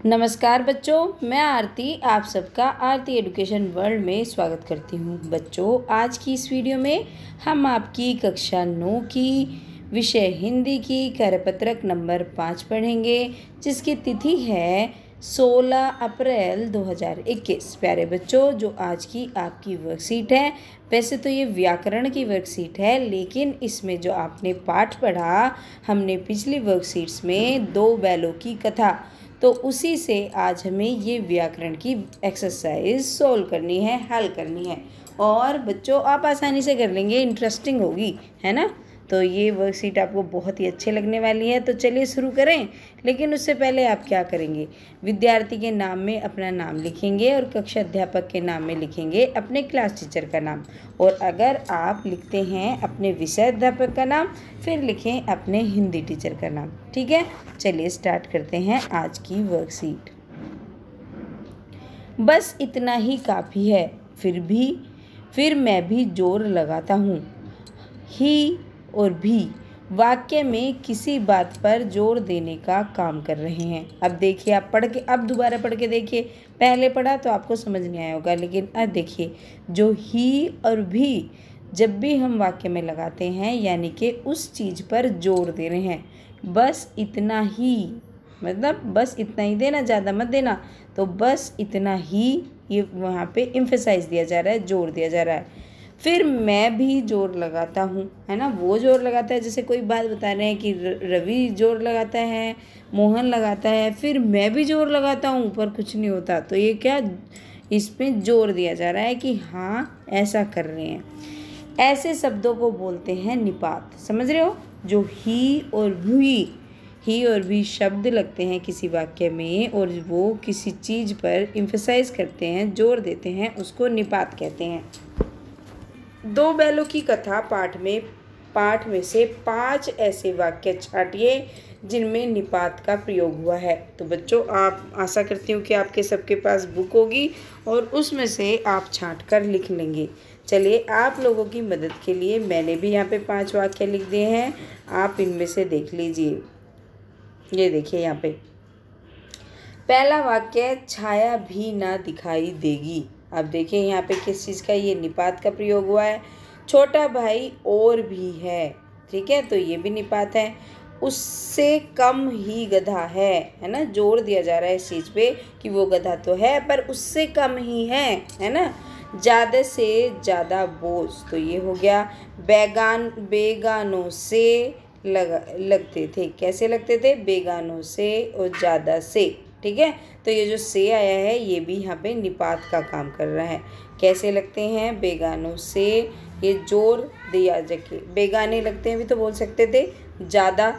नमस्कार बच्चों, मैं आरती आप सबका आरती एजुकेशन वर्ल्ड में स्वागत करती हूँ। बच्चों, आज की इस वीडियो में हम आपकी कक्षा 9 की विषय हिंदी की कार्यपत्रक नंबर 5 पढ़ेंगे, जिसकी तिथि है 16 अप्रैल 2021। प्यारे बच्चों, जो आज की आपकी वर्कशीट है, वैसे तो ये व्याकरण की वर्कशीट है, लेकिन इसमें जो आपने पाठ पढ़ा, हमने पिछली वर्कशीट्स में दो बैलों की कथा, तो उसी से आज हमें ये व्याकरण की एक्सरसाइज सोल्व करनी है, हल करनी है। और बच्चों, आप आसानी से कर लेंगे, इंटरेस्टिंग होगी, है ना। तो ये वर्कशीट आपको बहुत ही अच्छे लगने वाली है। तो चलिए शुरू करें। लेकिन उससे पहले आप क्या करेंगे, विद्यार्थी के नाम में अपना नाम लिखेंगे और कक्षा अध्यापक के नाम में लिखेंगे अपने क्लास टीचर का नाम। और अगर आप लिखते हैं अपने विषय अध्यापक का नाम, फिर लिखें अपने हिंदी टीचर का नाम। ठीक है, चलिए स्टार्ट करते हैं आज की वर्कशीट। बस इतना ही काफ़ी है, फिर मैं भी जोर लगाता हूँ। ही और भी वाक्य में किसी बात पर जोर देने का काम कर रहे हैं। अब देखिए, आप पढ़ के अब दोबारा पढ़ के देखिए। पहले पढ़ा तो आपको समझ नहीं आया होगा, लेकिन अब देखिए, जो ही और भी जब भी हम वाक्य में लगाते हैं, यानी कि उस चीज़ पर जोर दे रहे हैं। बस इतना ही, मतलब बस इतना ही देना, ज़्यादा मत देना। तो बस इतना ही, ये वहाँ पे एम्फेसाइज दिया जा रहा है, जोर दिया जा रहा है। फिर मैं भी जोर लगाता हूँ, है ना। वो जोर लगाता है, जैसे कोई बात बता रहे हैं कि रवि जोर लगाता है, मोहन लगाता है, फिर मैं भी जोर लगाता हूँ, पर कुछ नहीं होता। तो ये क्या, इसमें जोर दिया जा रहा है कि हाँ, ऐसा कर रहे हैं। ऐसे शब्दों को बोलते हैं निपात। समझ रहे हो, जो ही और भी शब्द लगते हैं किसी वाक्य में और वो किसी चीज़ पर एम्फसाइज करते हैं, जोर देते हैं, उसको निपात कहते हैं। दो बैलों की कथा पाठ में से 5 ऐसे वाक्य छांटिए जिनमें निपात का प्रयोग हुआ है। तो बच्चों, आप आशा करती हूँ कि आपके सबके पास बुक होगी और उसमें से आप छांट कर लिख लेंगे। चलिए, आप लोगों की मदद के लिए मैंने भी यहाँ पे 5 वाक्य लिख दिए हैं, आप इनमें से देख लीजिए। ये देखिए यहाँ पे पहला वाक्य, छाया भी ना दिखाई देगी। अब देखिए यहाँ पे किस चीज़ का, ये निपात का प्रयोग हुआ है। छोटा भाई और भी है, ठीक है, तो ये भी निपात है। उससे कम ही गधा है ना। जोर दिया जा रहा है इस चीज़ पे कि वो गधा तो है, पर उससे कम ही है ना। ज़्यादा से ज़्यादा बोझ, तो ये हो गया। बेगानों से लगते थे। कैसे लगते थे, बेगानों से और ज़्यादा से। ठीक है, तो ये जो से आया है, ये भी यहाँ पे निपात का काम कर रहा है। कैसे लगते हैं, बेगानों से, ये जोर दिया जाके। बेगाने लगते हैं भी तो बोल सकते थे, ज़्यादा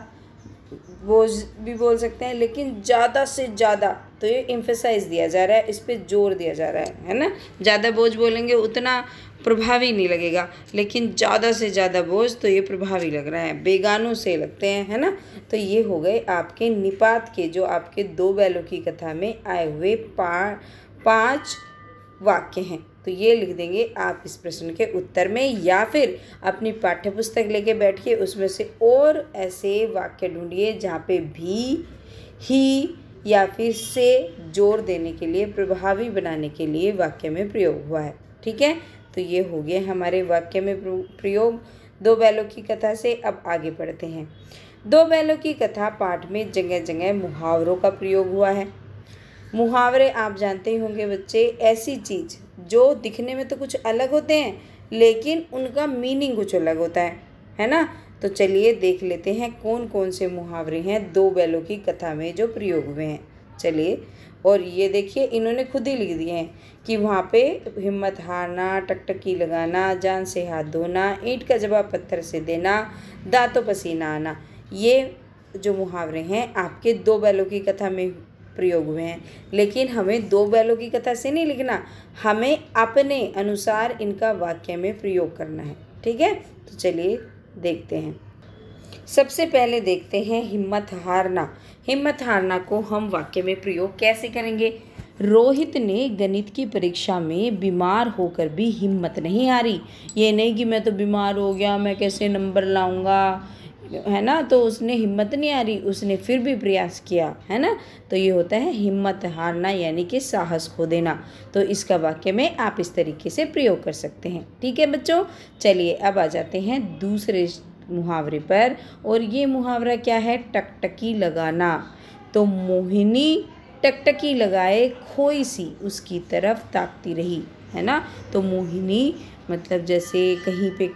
बोझ भी बोल सकते हैं, लेकिन ज़्यादा से ज़्यादा, तो ये एम्फेसाइज दिया जा रहा है, इस पे जोर दिया जा रहा है ना। ज़्यादा बोझ बोलेंगे उतना प्रभावी नहीं लगेगा, लेकिन ज़्यादा से ज़्यादा बोझ तो ये प्रभावी लग रहा है। बेगानों से लगते हैं, है ना। तो ये हो गए आपके निपात के, जो आपके दो बैलों की कथा में आए हुए 5 वाक्य हैं। तो ये लिख देंगे आप इस प्रश्न के उत्तर में, या फिर अपनी पाठ्य पुस्तक लेके बैठिए, उसमें से और ऐसे वाक्य ढूंढिए जहाँ पे भी, ही या फिर से जोर देने के लिए, प्रभावी बनाने के लिए वाक्य में प्रयोग हुआ है। ठीक है, तो ये हो गए हमारे वाक्य में प्रयोग दो बैलों की कथा से। अब आगे बढ़ते हैं। दो बैलों की कथा पाठ में जगह जगह मुहावरों का प्रयोग हुआ है। मुहावरे आप जानते ही होंगे बच्चे, ऐसी चीज़ जो दिखने में तो कुछ अलग होते हैं, लेकिन उनका मीनिंग कुछ अलग होता है ना। तो चलिए देख लेते हैं कौन कौन से मुहावरे हैं दो बैलों की कथा में जो प्रयोग हुए हैं। चलिए, और ये देखिए, इन्होंने खुद ही लिख दिए हैं कि वहाँ पे हिम्मत हारना, टकटकी लगाना, जान से हाथ धोना, ईंट का जवाब पत्थर से देना, दांतों पसीना आना। ये जो मुहावरे हैं आपके दो बैलों की कथा में प्रयोग हुए हैं, लेकिन हमें दो बैलों की कथा से नहीं लिखना, हमें अपने अनुसार इनका वाक्य में प्रयोग करना है। ठीक है, तो चलिए देखते हैं। सबसे पहले देखते हैं हिम्मत हारना। हिम्मत हारना को हम वाक्य में प्रयोग कैसे करेंगे। रोहित ने गणित की परीक्षा में बीमार होकर भी हिम्मत नहीं हारी। ये नहीं कि मैं तो बीमार हो गया, मैं कैसे नंबर लाऊंगा, है ना, तो उसने हिम्मत नहीं आ रही, उसने फिर भी प्रयास किया, है ना। तो ये होता है हिम्मत हारना, यानी कि साहस खो देना। तो इसका वाक्य में आप इस तरीके से प्रयोग कर सकते हैं। ठीक है बच्चों, चलिए अब आ जाते हैं दूसरे मुहावरे पर। और ये मुहावरा क्या है, टकटकी लगाना। तो मोहिनी टकटकी लगाए खोई सी उसकी तरफ ताकती रही, है ना। तो मोहिनी मतलब जैसे कहीं पे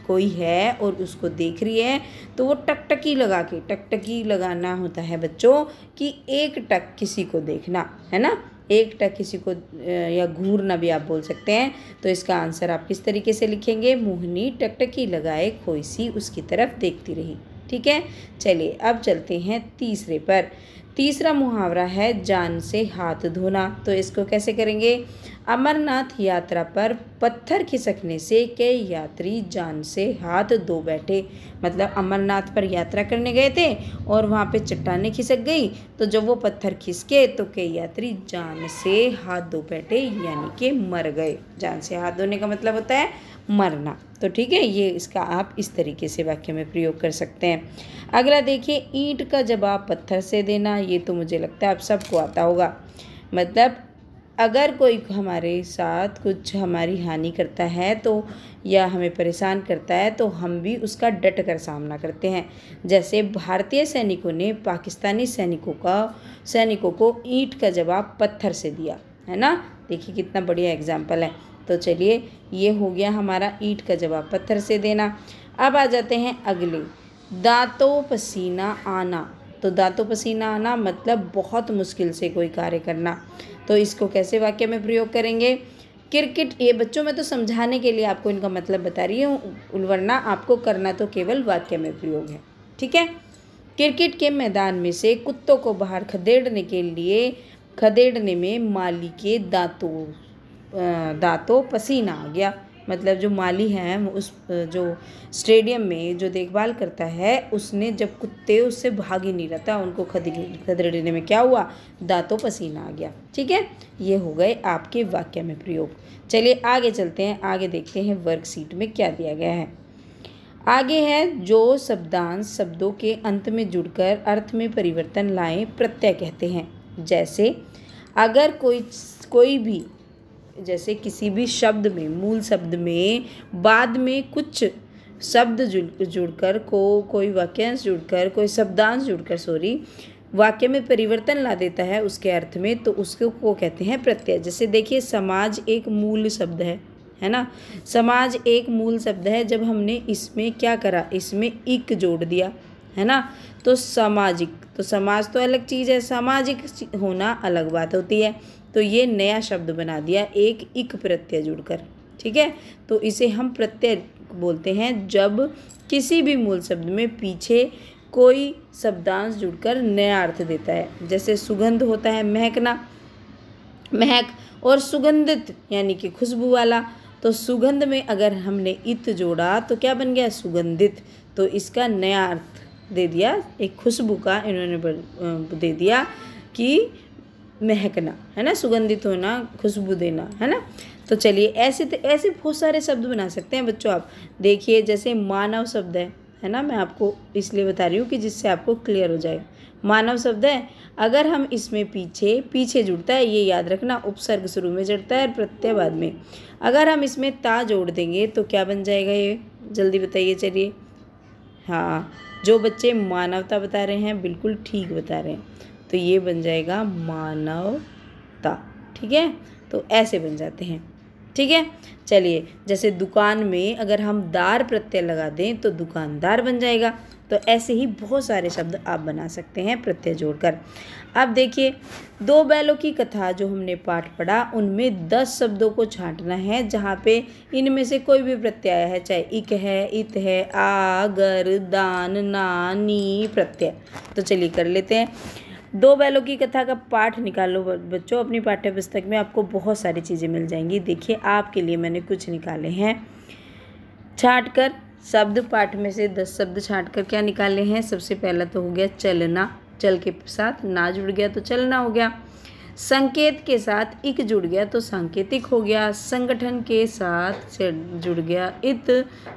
कोई है और उसको देख रही है, तो वो टकटकी लगा के, टकटकी लगाना होता है बच्चों कि एक टक किसी को देखना, है ना, एक टक किसी को, या घूरना भी आप बोल सकते हैं। तो इसका आंसर आप किस तरीके से लिखेंगे, मोहिनी टकटकी लगाए खोई सी उसकी तरफ देखती रही। ठीक है, चलिए अब चलते हैं तीसरे पर। तीसरा मुहावरा है जान से हाथ धोना। तो इसको कैसे करेंगे, अमरनाथ यात्रा पर पत्थर खिसकने से कई यात्री जान से हाथ धो बैठे। मतलब अमरनाथ पर यात्रा करने गए थे और वहाँ पे चट्टानें खिसक गई, तो जब वो पत्थर खिसके तो कई यात्री जान से हाथ धो बैठे, यानी कि मर गए। जान से हाथ धोने का मतलब होता है मरना। तो ठीक है, ये इसका आप इस तरीके से वाक्य में प्रयोग कर सकते हैं। अगला देखिए, ईंट का जवाब पत्थर से देना। ये तो मुझे लगता है आप सबको आता होगा। मतलब अगर कोई हमारे साथ कुछ हमारी हानि करता है तो, या हमें परेशान करता है, तो हम भी उसका डट कर सामना करते हैं। जैसे भारतीय सैनिकों ने पाकिस्तानी सैनिकों को ईंट का जवाब पत्थर से दिया, है ना। देखिए कितना बढ़िया एग्जाम्पल है। तो चलिए, ये हो गया हमारा ईंट का जवाब पत्थर से देना। अब आ जाते हैं अगले, दांतों पसीना आना। तो दांतों पसीना आना मतलब बहुत मुश्किल से कोई कार्य करना। तो इसको कैसे वाक्य में प्रयोग करेंगे, क्रिकेट, ये बच्चों में तो समझाने के लिए आपको इनका मतलब बता रही हूँ, वरना आपको करना तो केवल वाक्य में प्रयोग है। ठीक है, क्रिकेट के मैदान में से कुत्तों को बाहर खदेड़ने में माली के दांतों पसीना आ गया। मतलब जो माली है उस जो स्टेडियम में जो देखभाल करता है, उसने जब कुत्ते उससे भाग ही नहीं रहा था, उनको खदेड़ने में क्या हुआ, दांतों पसीना आ गया। ठीक है, ये हो गए आपके वाक्य में प्रयोग। चलिए आगे चलते हैं, आगे देखते हैं वर्कशीट में क्या दिया गया है। आगे है, जो शब्दांश शब्दों के अंत में जुड़कर अर्थ में परिवर्तन लाएं प्रत्यय कहते हैं। जैसे अगर कोई भी, जैसे किसी भी शब्द में, मूल शब्द में बाद में कुछ शब्द जुड़कर कोई वाक्यांश जुड़कर, कोई शब्दांश जुड़कर वाक्य में परिवर्तन ला देता है उसके अर्थ में, तो उसको वो कहते हैं प्रत्यय। जैसे देखिए, समाज एक मूल शब्द है ना, समाज एक मूल शब्द है। जब हमने इसमें क्या करा, इसमें इक जोड़ दिया, है ना, तो सामाजिक, तो समाज तो अलग चीज़ है, सामाजिक होना अलग बात होती है। तो ये नया शब्द बना दिया एक इक प्रत्यय जुड़कर। ठीक है, तो इसे हम प्रत्यय बोलते हैं जब किसी भी मूल शब्द में पीछे कोई शब्दांश जुड़कर नया अर्थ देता है। जैसे सुगंध होता है महकना, महक, और सुगंधित यानी कि खुशबू वाला। तो सुगंध में अगर हमने इत जोड़ा तो क्या बन गया, सुगंधित। तो इसका नया अर्थ दे दिया, एक खुशबू का इन्होंने दे दिया कि महकना, है ना, सुगंधित होना, खुशबू देना, है ना। तो चलिए ऐसे बहुत सारे शब्द बना सकते हैं बच्चों आप। देखिए जैसे मानव शब्द है ना, मैं आपको इसलिए बता रही हूँ कि जिससे आपको क्लियर हो जाए। मानव शब्द है, अगर हम इसमें पीछे जुड़ता है, ये याद रखना, उपसर्ग शुरू में जुड़ता है और प्रत्यय बाद में। अगर हम इसमें ता जोड़ देंगे तो क्या बन जाएगा, ये जल्दी बताइए। चलिए, हाँ, जो बच्चे मानवता बता रहे हैं बिल्कुल ठीक बता रहे हैं। तो ये बन जाएगा मानवता। ठीक है, तो ऐसे बन जाते हैं। ठीक है, चलिए, जैसे दुकान में अगर हम दार प्रत्यय लगा दें तो दुकानदार बन जाएगा। तो ऐसे ही बहुत सारे शब्द आप बना सकते हैं प्रत्यय जोड़कर। अब देखिए, दो बैलों की कथा जो हमने पाठ पढ़ा, उनमें 10 शब्दों को छांटना है जहाँ पे इनमें से कोई भी प्रत्यय है, चाहे इक है, इत है, आ, गर, दान, ना, नी प्रत्यय। तो चलिए कर लेते हैं। दो बैलों की कथा का पाठ निकालो बच्चों, अपनी पाठ्य पुस्तक में आपको बहुत सारी चीज़ें मिल जाएंगी। देखिए, आपके लिए मैंने कुछ निकाले हैं छांट कर शब्द। पाठ में से 10 शब्द छांट कर क्या निकाले हैं। सबसे पहला तो हो गया चलना, चल के साथ ना जुड़ गया तो चलना हो गया। संकेत के साथ इक जुड़ गया तो सांकेतिक हो गया। संगठन के साथ जुड़ गया इत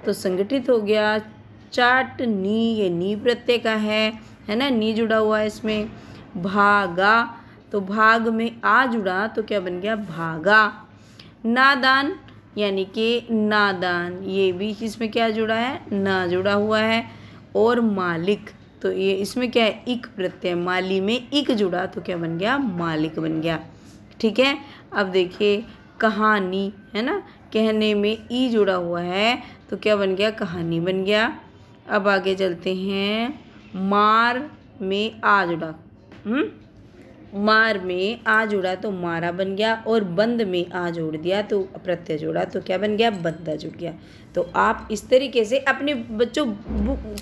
तो संगठित हो गया। चाटनी, ये नी प्रत्यय का है ना, नी जुड़ा हुआ है इसमें। भागा, तो भाग में आ जुड़ा तो क्या बन गया भागा। नादान यानी कि नादान, ये भी इसमें क्या जुड़ा है ना जुड़ा हुआ है। और मालिक, तो ये इसमें क्या है इक प्रत्यय, माली में इक जुड़ा तो क्या बन गया मालिक बन गया। ठीक है, अब देखिए कहानी है ना, कहने में ई जुड़ा हुआ है तो क्या बन गया कहानी बन गया। अब आगे चलते हैं, मार में आ जुड़ा, मार में आ जुड़ा तो मारा बन गया, और बंद में आ जोड़ दिया तो प्रत्यय जोड़ा तो क्या बन गया बंदा जुड़ गया। तो आप इस तरीके से अपने बच्चों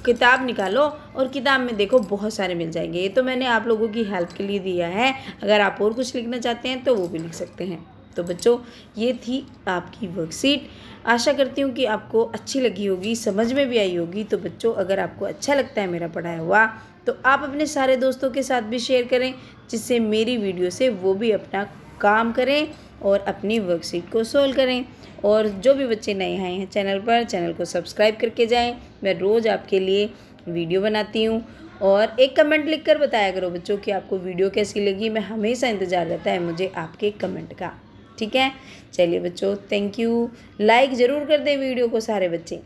किताब निकालो और किताब में देखो बहुत सारे मिल जाएंगे। ये तो मैंने आप लोगों की हेल्प के लिए दिया है, अगर आप और कुछ लिखना चाहते हैं तो वो भी लिख सकते हैं। तो बच्चों ये थी आपकी वर्कशीट, आशा करती हूँ कि आपको अच्छी लगी होगी, समझ में भी आई होगी। तो बच्चों अगर आपको अच्छा लगता है मेरा पढ़ाया हुआ तो आप अपने सारे दोस्तों के साथ भी शेयर करें, जिससे मेरी वीडियो से वो भी अपना काम करें और अपनी वर्कशीट को सोल्व करें। और जो भी बच्चे नए आए हैं चैनल पर, चैनल को सब्सक्राइब करके जाएं। मैं रोज़ आपके लिए वीडियो बनाती हूँ, और एक कमेंट लिखकर बताया करो बच्चों कि आपको वीडियो कैसी लगी। मैं हमेशा इंतज़ार रहता है मुझे आपके कमेंट का। ठीक है, चलिए बच्चों थैंक यू। लाइक ज़रूर कर दें वीडियो को सारे बच्चे।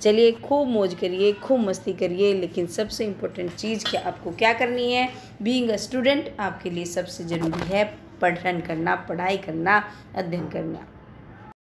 चलिए खूब मौज करिए, खूब मस्ती करिए, लेकिन सबसे इम्पोर्टेंट चीज़ क्या आपको क्या करनी है, बीइंग अ स्टूडेंट आपके लिए सबसे ज़रूरी है पढ़न करना, पढ़ाई करना, अध्ययन करना।